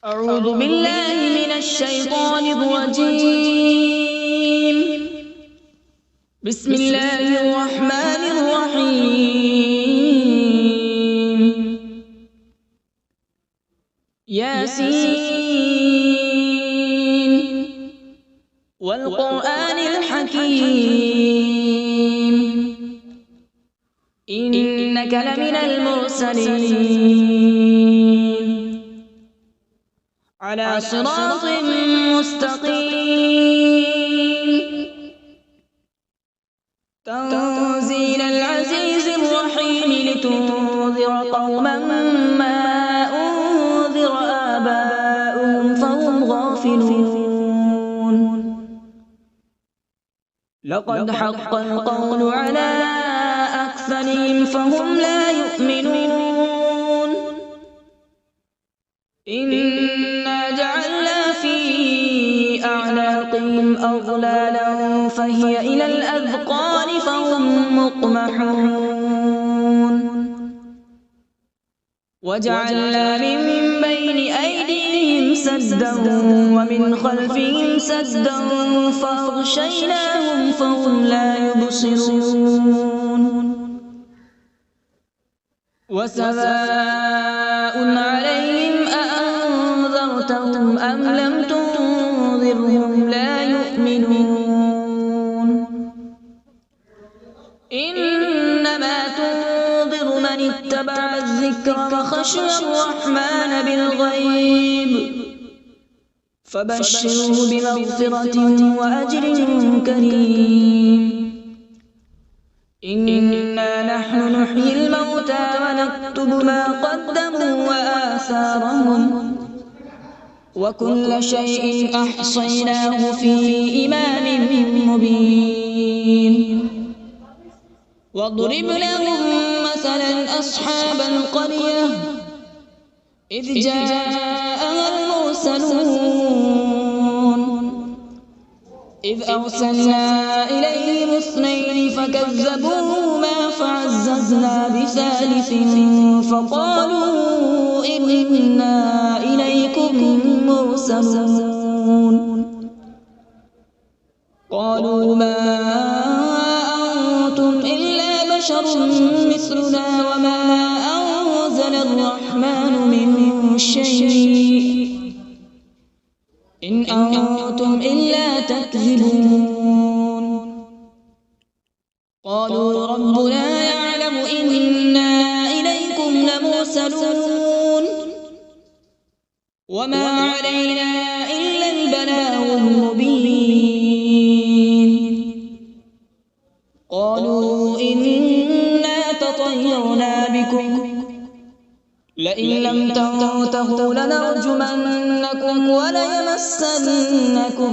أعوذ بالله من الشيطان الرجيم. بسم الله الرحمن الرحيم. ياسين والقرآن الحكيم إنك لمن المرسلين على صراط مستقيم. تنزيل العزيز الرحيم لتنذر قوما ما أنذر آباؤهم فهم غافلون. لقد حق القول على أكثرهم فهم لا يؤمنون. إنا جعلنا في أعناقهم أغلالا فهي إلى الأذقان فهم مقمحون. وجعلنا من بين أيديهم سدا ومن خلفهم سدا فأغشيناهم فهم لا يبصرون. وسواء عليهم أأنذرتهم أم لم تنذرهم لا يؤمنون. إنما تنذر من اتبع الذكر وخشي الرحمن بالغيب فبشره بمغفرة وأجر كريم. إنا نحن نحيي الموتى ونكتب ما قدموا وآثارهم وكل شيء أحصيناه في إمام مبين. واضرب لهم مثلا أصحاب القرية إذ جاءها المرسلون إذ أرسلنا إليهم اثنين فكذبوهما فعززنا بثالث فقالوا إنا إليكم مرسلون. قالوا ما أنتم إلا بشر مثلنا وما أنزل الرحمن من شيء إن أنتم إلا تكذبون. قالوا ربنا يعلم إنا إليكم لمرسلون وما علينا إلا البلاغ المبين. قالوا إنا تطيرنا بكم لئن لم تنتهوا لنرجمنكم وليمسنكم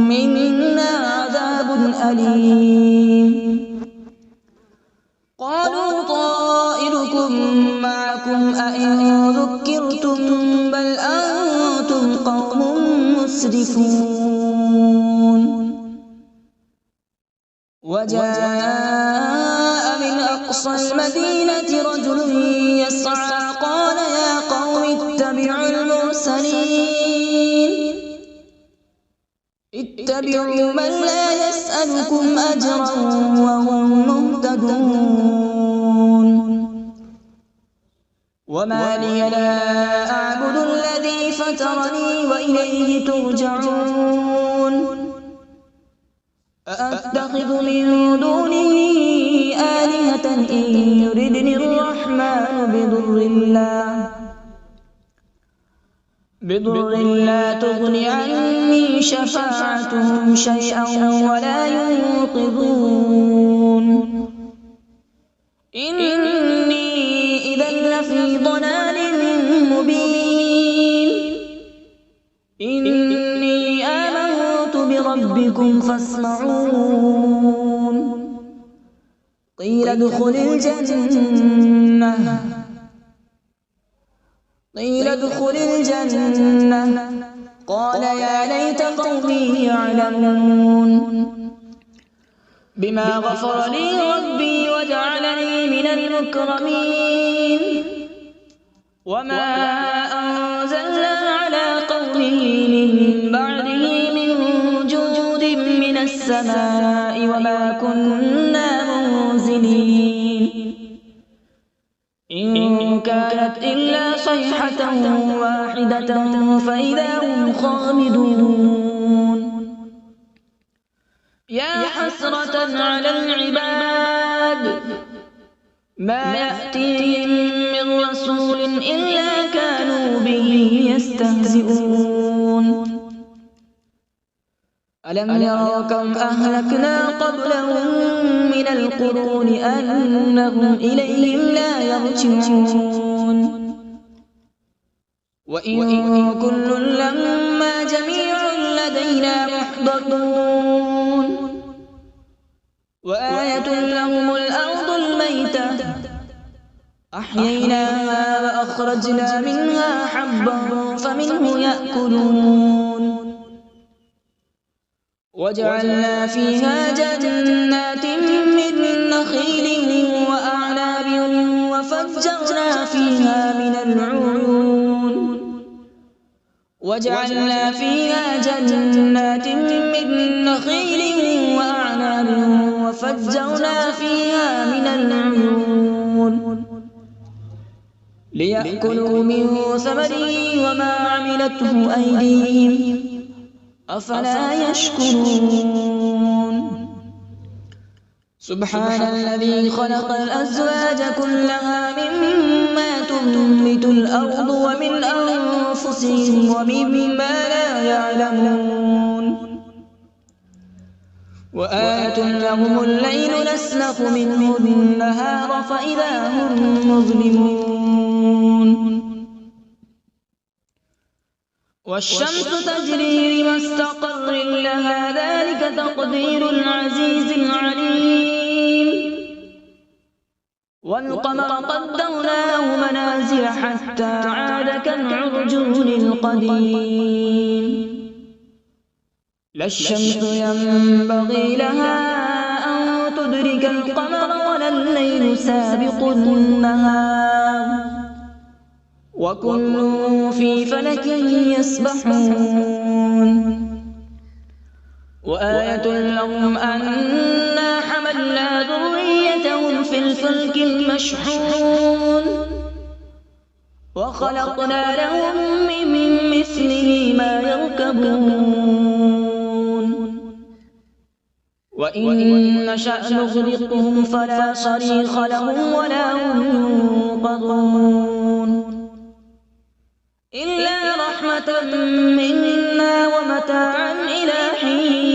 منا عذاب أليم. قالوا طائركم معكم أئن ذكرتم بل أنتم قوم مسرفون. وجاء من أقصى المدينة رجل يسعى قال يا قوم اتبعوا المرسلين اتبعوا من لا يسألكم أجرا وهم مهتدون. وما لي لا أعبد الذي فطرني وإليه ترجعون. أأتخذ من دونه آلهة إن يردني الرحمن بضر لا تغن عني شفاعتهم شيئا ولا ينقذون. إني إذا لفي ضلال مبين. إني آمنت بربكم فاسمعون. قيل ادخل الجنة قال يا ليت قومي يعلمون. بما غفر لي ربي وجعلني من المكرمين. وما أنزلنا على من بعده من جود من السماء وما كنا منزلين إن كانت إلا صيحة واحدة فإذا هم خامدون يا حسرة على العباد ما يأتيهم من رسول إلا كانوا به يستهزئون ألم يروا كم أهلكنا قبلهم من القرون أنهم إليهم لا يرجعون وإن كل لما جميع لدينا محضرون وآية لهم الأرض الميتة أحييناها وأخرجنا منها حبا فمنه يأكلون وجعلنا فيها جنات من نخيل وأعناب وفجرنا فيها من العيون وجعلنا فيها جنات من نخيل وأعناب وفجرنا فيها من العيون ليأكلوا من ثمره وما عملته أيديهم أفلا يشكرون سبحان الذي خلق الأزواج كلها مما تنبت الأرض ومن أنفسهم ومما لا يعلمون وآية لهم الليل نسلخ منه النهار فإذا هم مظلمون والشمس تجري لمستقر لها ذلك تقدير العزيز العليم والقمر قدرناه منازل حتى عاد كالعرجون القديم لا الشمس ينبغي لها أن تدرك القمر ولا الليل سابق النهار وكل في فلك يسبحون وآية لهم أنا حملنا ذريتهم في الفلك المشحون وخلقنا لهم من مثله ما يركبون وإن نشأ نغرقهم فلا صريخ لهم ولا هم ينقذون إلا رحمة منا ومتاعا إلى حين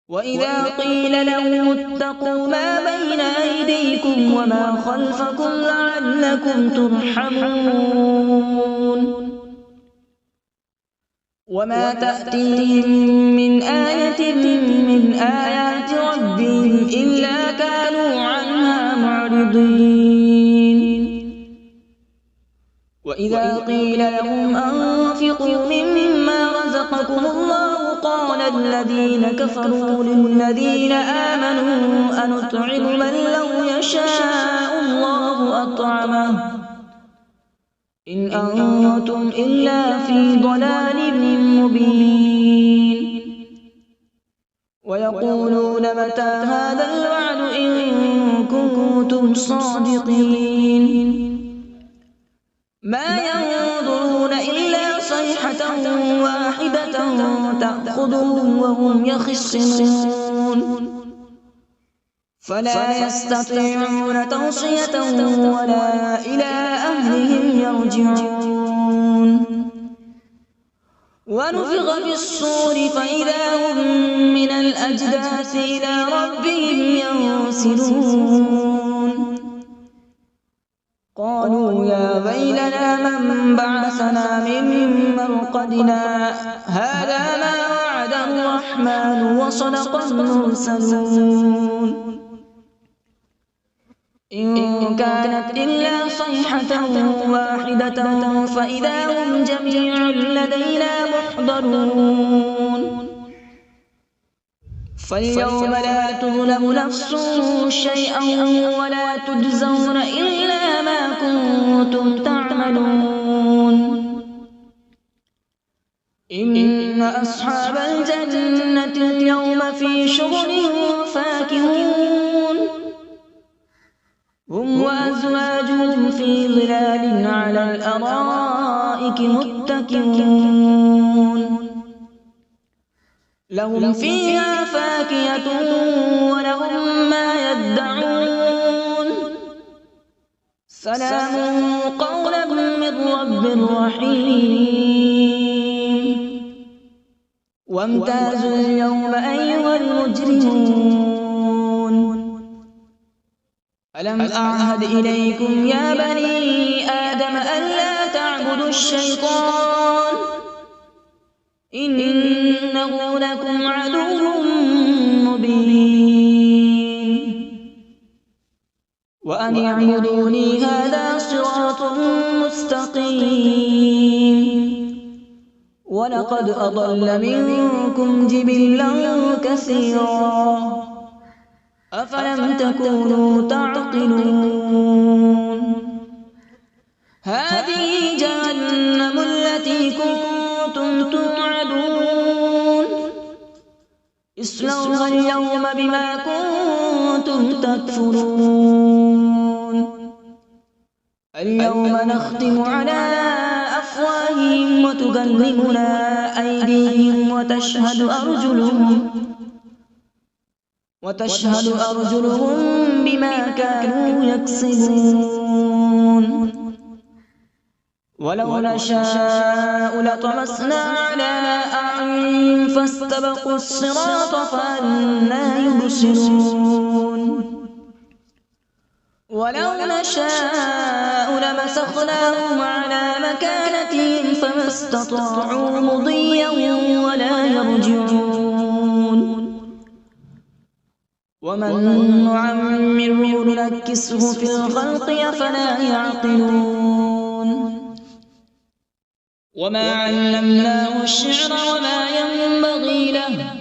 وإذا قيل لهم اتقوا ما بين أيديكم وما خلفكم لعلكم ترحمون وما تأتيهم من آية من آيات ربهم إلا كانوا عنها معرضين وإذا قيل لهم أنفقوا مما رزقكم الله قال الذين كفروا للذين آمنوا أنطعم من لو يشاء الله أطعمه إن أنتم إلا في ضلال مبين ويقولون متى هذا الوعد إن كنتم صادقين ما ينظرون إلا صيحة واحدة تأخذهم وهم يخصمون فلا يستطيعون توصية ولا إلى أهلهم يرجعون ونفخ في الصور فإذا هم من الأجداث إلى ربهم ينسلون قالوا يا ويلنا من بعثنا من مرقدنا هذا ما وعد الرحمن وصدق المرسلون إن كانت إلا صيحة واحدة فإذا هم جميع لدينا محضرون فاليوم لا تظلم نفس شيئا ولا تجزون إلا ما كنتم تعملون إن أصحاب الجنة اليوم في شغل فاكهون هم وأزواجهم في ظلال على الأرائك متكئون لهم فيها فاكهة ولهم ما يدعون سلام قولا من رب رحيم وامتازوا اليوم أيها المجرمون ألم أعهد إليكم يا بني آدم ألا تعبدوا الشيطان إنه لكم عدو مبين وأن اعبدوني هذا صراط مستقيم ولقد أضل منكم جبلا كثيرا أفلم تكونوا تعقلون هذه جهنم التي كنتم توعدون اصلوها اليوم بما كنتم تكفرون اليوم نختم على أفواههم وتكلمنا أيديهم وتشهد أرجلهم بما كانوا يكسبون ولو نشاء لطمسنا على أعينهم فاستبقوا الصراط فأنى يبصرون ولو نشاء لمسخناهم على مكانتهم فما استطاعوا مضيا ولا يرجعون ومن نعمره ننكسه في الخلق أفلا يعقلون وما علمناه الشعر وما ينبغي له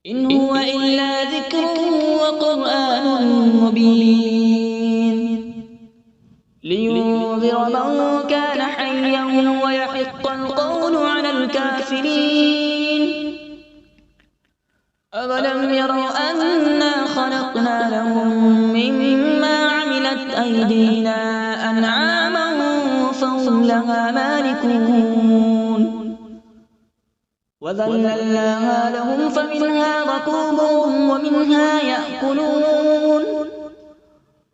إن هو إلا ذكر وقرآن مبين لينذر من كان حيا ويحق القول على الكافرين أولم يروا أنا خلقنا لهم مما عملت أيدينا أنعاما فهم لها مالكون وذللناها لهم فمنها ركوبهم ومنها يأكلون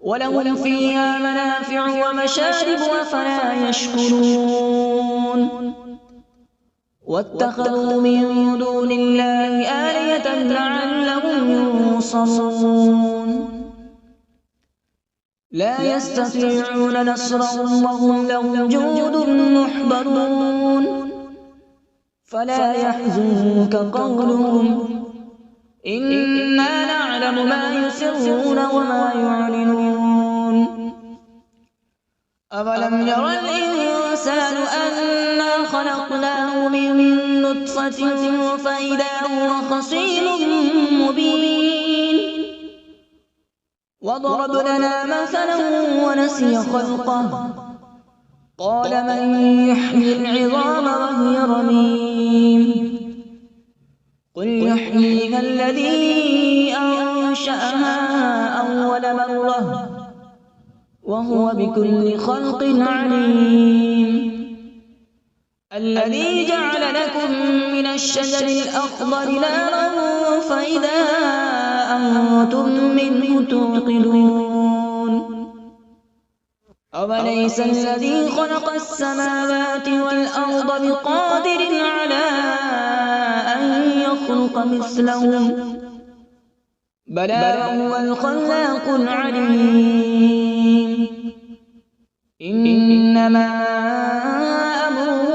ولهم فيها منافع ومشارب أفلا يشكرون واتخذوا من دون الله آلهة لعلهم ينصرون لا يستطيعون نصرهم وهم لهم جند محضرون فلا يحزنك قولهم إنا نعلم ما يسرون وما يعلنون أولم ير الإنسان أنا خلقناه من نطفة فإذا هو خصيم مبين وضرب لنا مثلا ونسي خلقه قال من يحيي العظام وهي رميم قل يحييها الذي أنشأها أول مرة وهو بكل خلق عليم الذي جعل لكم من الشجر الأخضر نارا فإذا أنتم منه توقدون أوليس الذي خلق السماوات والأرض بقادر على أن يخلق مثلهم بلى هو الخلاق العليم إنما أمره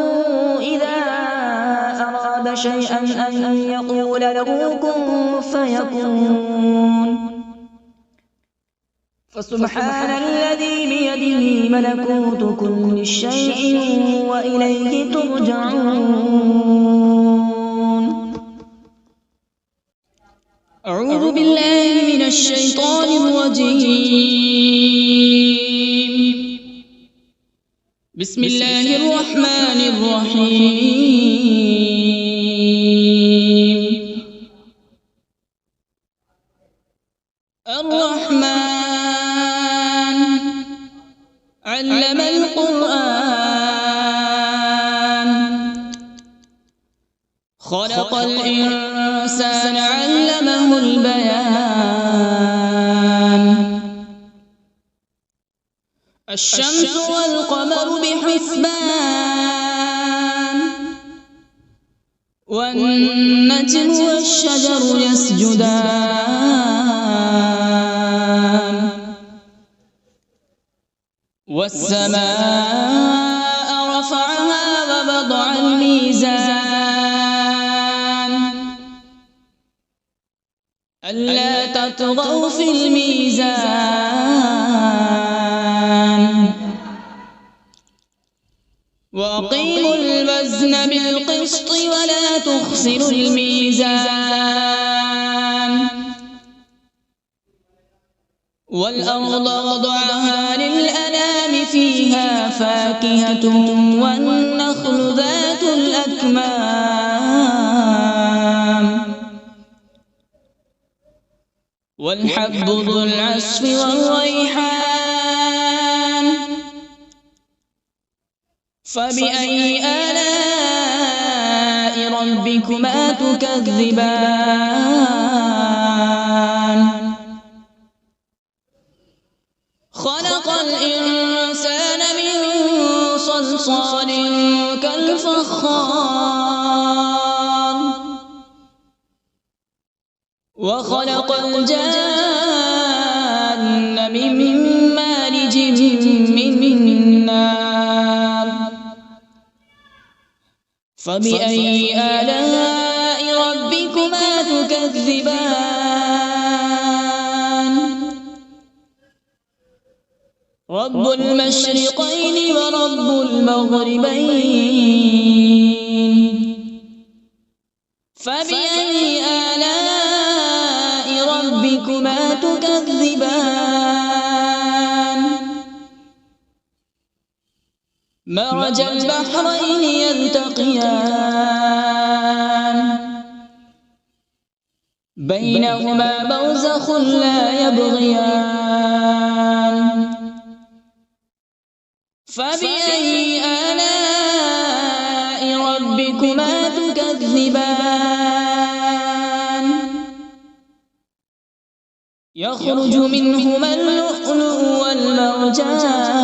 إذا أراد شيئا أن يقول له كن فيكون فسبحان الذي بيده ملكوت كل شيء وإليه ترجعون أعوذ بالله من الشيطان الرجيم بسم الله الرحمن الرحيم. الرحمن علم القرآن، خلق الإنسان علمه البيان. الشمس والقمر بحسبان، والنجم والشجر يسجدان. والسماء رفعها ووضع الميزان، ألا تطغوا في الميزان. وأقيموا الوزن بالقسط ولا تخسروا الميزان. والأرض وضعها للأنام، فيها فاكهة والنخل ذات الأكمام، والحب ذو العصف والريحان. فبأي آلاء ربكما تكذبان؟ خلق الإنسان من صلصال كالفخار، وخلق الجان من مارج من نار. فبأي آلاء ربكما تكذبان؟ رب المشرقين ورب المغربين. فبأي آلاء ربكما تكذبان؟ مرج البحرين يلتقيان، بينهما برزخ لا يبغيان. فبأي آلاء ربكما تكذبان؟ يخرج منهما اللؤلؤ والمرجان.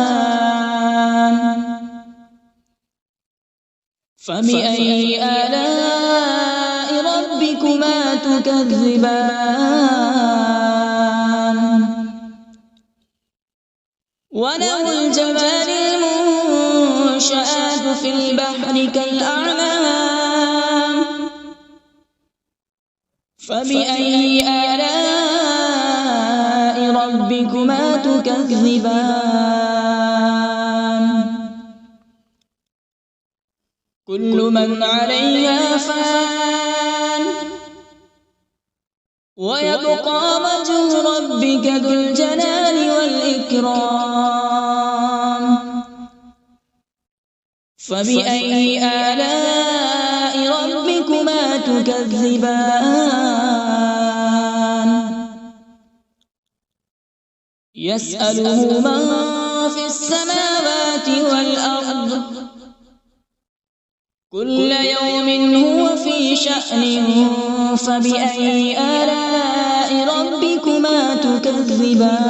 فبأي آلاء ربكما تكذبان؟ وله الجوار المنشآت في البحر كالأعلام. فبأي آلاء ربكما تكذبان؟ كل من عليها فان، ويبقى وجه ربك ذو الجلال والإكرام. فبأي آلاء ربكما تكذبان؟ يسأله من في السماوات والأرض، كل يوم هو في شأن. فبأي آلاء ربكما تكذبان؟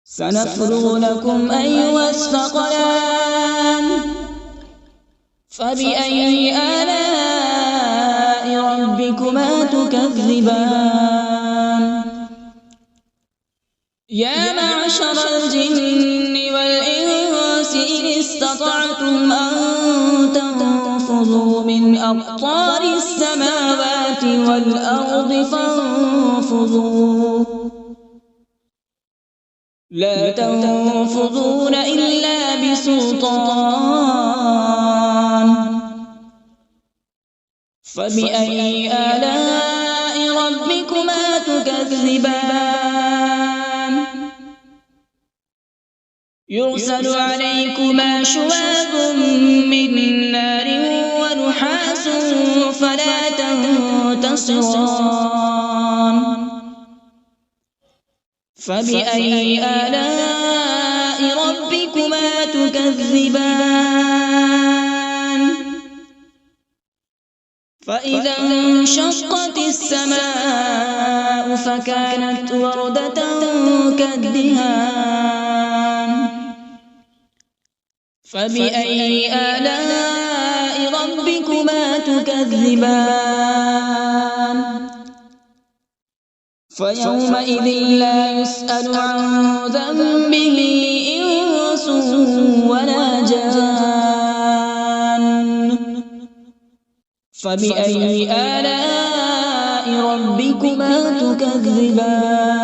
سنفرغ لكم أيها الثقلان. فبأي آلاء ربكما تكذبان؟ يا معشر الجن والإنس إن استطعتم أن تنفذوا من أقطار السماوات والأرض فانفذوا، لا تنفذون إلا بسلطان. فبأي آلاء ربكما تكذبان؟ يرسل عليكما شواظ من نار ونحاس فلا تنتصران فبأي آلاء ربكما تكذبان فإذا انشقت السماء فكانت وردة كالدهان فبأي آلاء ربكما تكذبان فيومئذ لا يسأل عن ذنبه إنس ولا جان فبأي آلاء ربكما تكذبان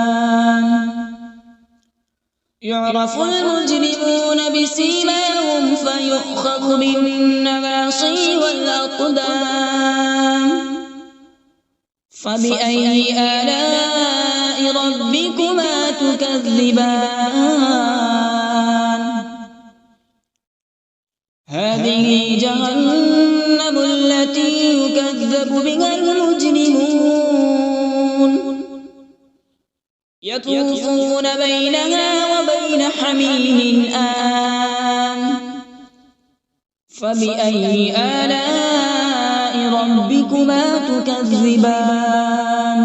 يعرف المجرمون بسيماهم فيؤخذ بالنواصي والأقدام فبأي آلاء ربكما تكذبان هذه جهنم التي يكذب بها المجرمون يطوفون بينها وبين حميم آن فبأي آلاء ربكما تكذبان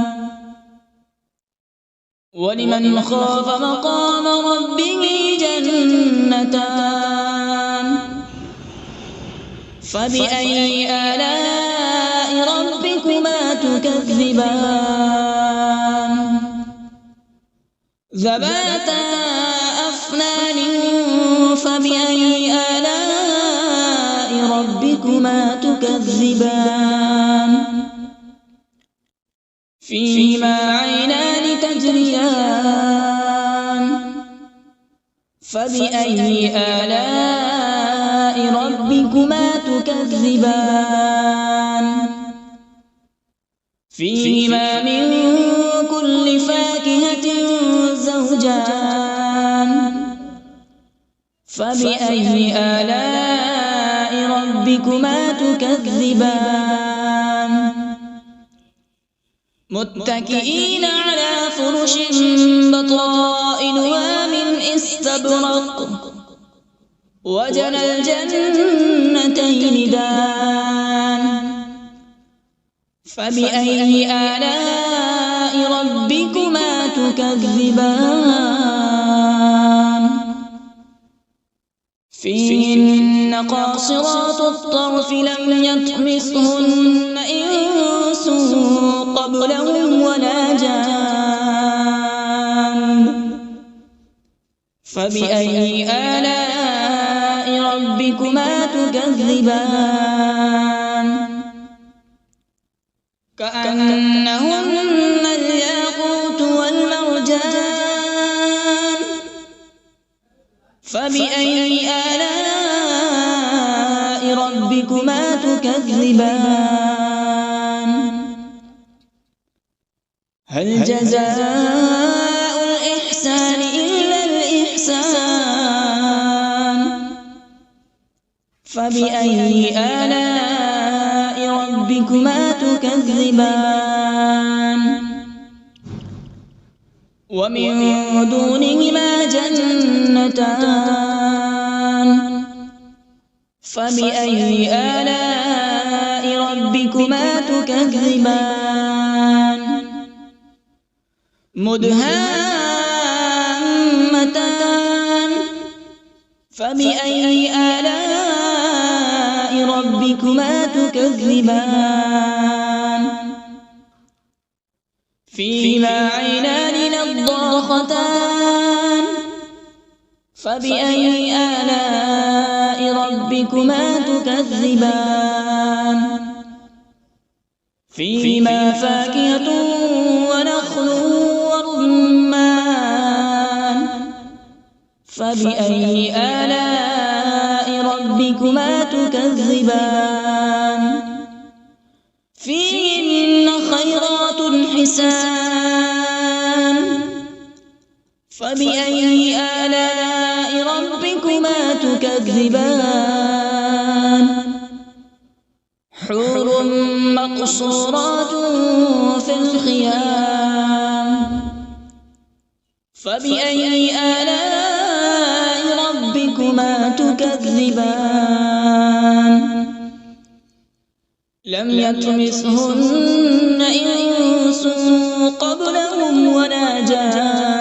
ولمن خاف مقام ربه جنتان فبأي آلاء ربكما تكذبان ذواتا أفنان فبأي آلاء ربكما تكذبان فيهما عينان تجريان فبأي آلاء ربكما تكذبان فيهما من كل فاكهة زوجان فبأي آلاء ربكما تكذبان متكئين على فرش بطائنها من استبرق وجنى الجنتين دان فبأي آلاء ربكما تكذبان فيهن قاصرات الطرف لم يطمثهن إنس قبلهم ولا جان فبأي آلاء ربكما تكذبان كأنهن الياقوت والمرجان فبأي آلاء ربكما تكذبان هل جزاء الإحسان إلا الإحسان فبأي آلاء ربكما تكذبان ومن دونهما جنتان فبأي آلاء ربكما تكذبان مدهامتان فبأي آلاء ربكما تكذبان فيهما عينان نضاختان فبأي آلاء ربكما تكذبان فيهما فاكهة ونخل ورمان فبأي آلاء ربكما تكذبان فيهن خيرات حسان فبأي آلاء ربكما ربكما تكذبان حور مقصورات في الخيام فبأي آلاء ربكما تكذبان لم يطمثهن إنس قبلهم ولا جان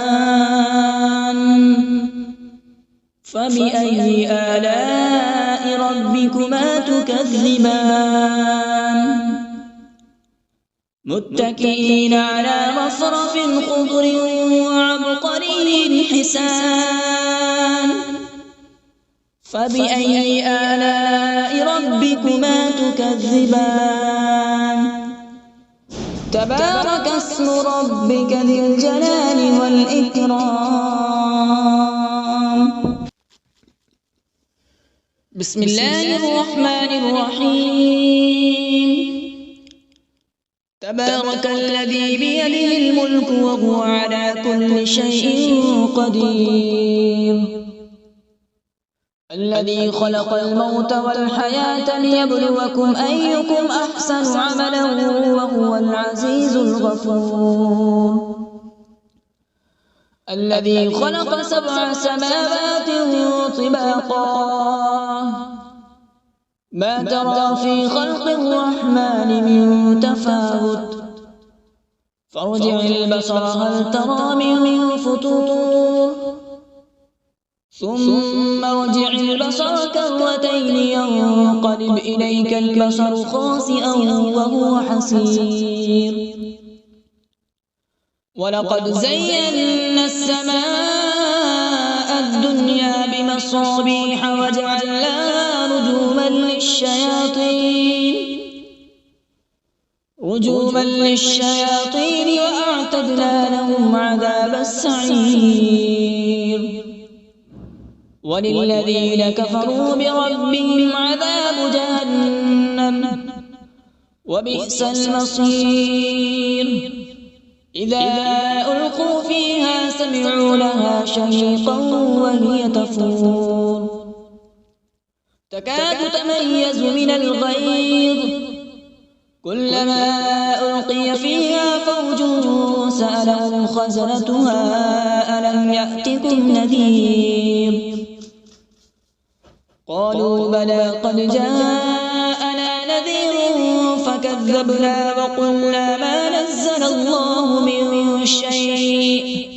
فبأي آلاء ربكما تكذبان متكئين على رفرف خضر وعبقري حسان فبأي آلاء ربكما تكذبان تبارك اسم ربك ذي الجلال والإكرام بسم الله الرحمن الرحيم تبارك الذي بيده الملك وهو على كل شيء قدير الذي خلق الموت والحياة ليبلوكم أيكم أحسن عملا وهو العزيز الغفور الذي خلق 7 سماوات طباقا ما ترى في خلق الرحمن من تفاوت فارجع البصر هل ترى من فطور ثم ارجع البصر كرتين ينقلب إليك البصر خاسئا وهو حسير ولقد زينا السماء الدنيا بمصابيح وجعلناها رجوما للشياطين وأعتدنا لهم عذاب السعير وللذين كفروا بربهم عذاب جهنم وبئس المصير إذا ألقوا فيها سمعوا لها شهيقا وهي تفور تكاد تميز من الغيظ كلما ألقي فيها فوج سألهم خزنتها ألم يأتكم نذير قالوا بلى قد جاءنا نذير فكذبنا وقلنا ما نزل الله من شيء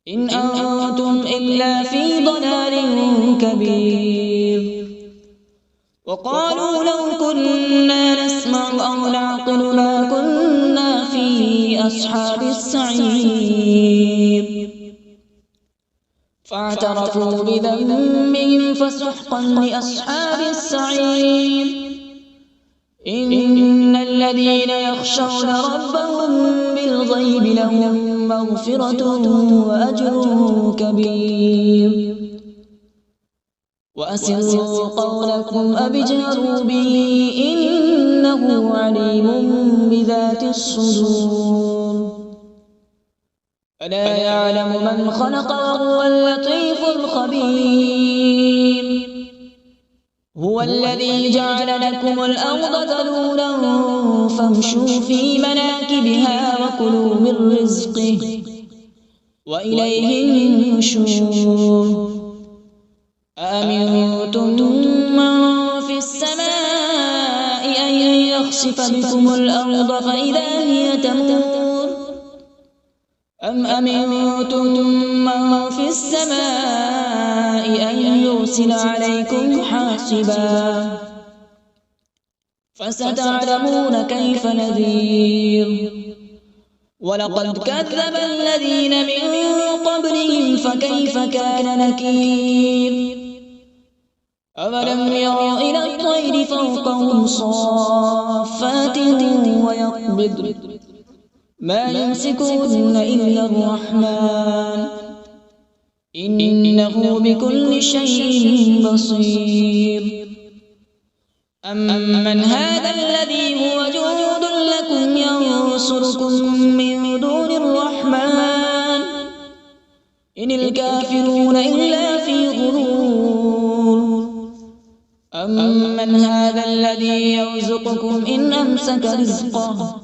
إن أنتم إلا في ضلال كبير وقالوا لو كنا نسمع أو نعقل ما كنا في أصحاب السعير فاعترفوا بذنبهم فسحقا لأصحاب السعير إن الذين يخشون ربهم بالغيب لهم مغفرة وأجر كبير وأسروا قولكم أو اجهروا به إنه عليم بذات الصدور ألا يعلم من خلق وهو اللطيف الخبير هو الذي جعل لكم الأرض ذلولا فامشوا في مناكبها وكلوا من رزقه وإليه النشور أأمنتم من في السماء أن يخسف بكم الأرض فإذا هي تمور أم أمنتم من في السماء أن يرسل عليكم حاصبا فستعلمون كيف نذير ولقد كذب الذين من قبلهم فكيف كان نكير أولم يروا إلى الطير فوقهم صافات ويقبض ما يمسكهن إلا الرحمن إنه بكل شيء بصير أمن هذا الذي هو جند لكم ينصركم من دون الرحمن إن الكافرون إلا في غرور أمن هذا الذي يرزقكم إن أمسك رزقه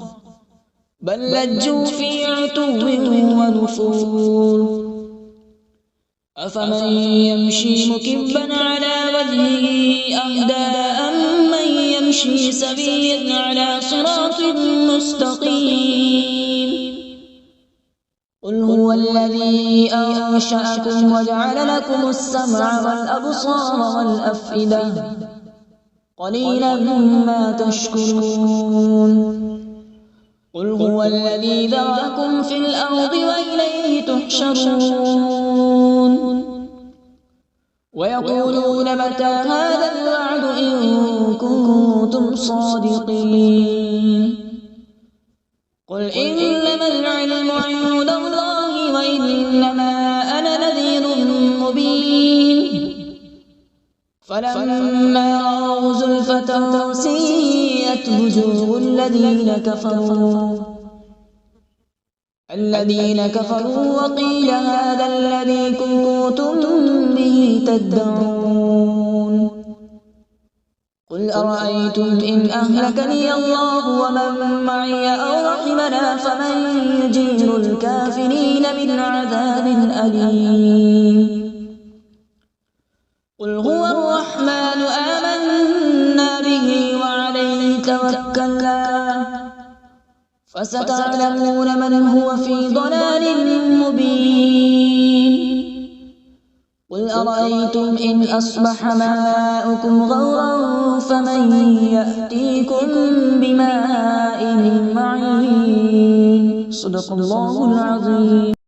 بل لجوا في عتو ونفور أفمن يمشي مكبا على وجهه أهدى أمن يمشي سويا على صراط مستقيم قل هو الذي أنشأكم وجعل لكم السمع والأبصار والأفئدة قليلا ما تشكرون قل هو الذي ذرأكم في الأرض وإليه تحشرون ويقولون متى هذا الوعد إن كنتم صادقين قل إنما العلم عند الله وإنما أنا نذير مبين فلما رأوا زلفة سيئت وجوه الذين كفروا وقيل هذا الذي كنتم به تدعون قل أرأيتم إن أهلكني الله ومن معي أو رحمنا فمن يجير الكافرين من عذاب أليم قل هو الرحمن آمنا به وعليه توكلنا فستعلمون من هو في ضلال مبين قل أرأيتم إن أصبح ماؤكم غورا فمن يأتيكم بماء معين صدق الله العظيم.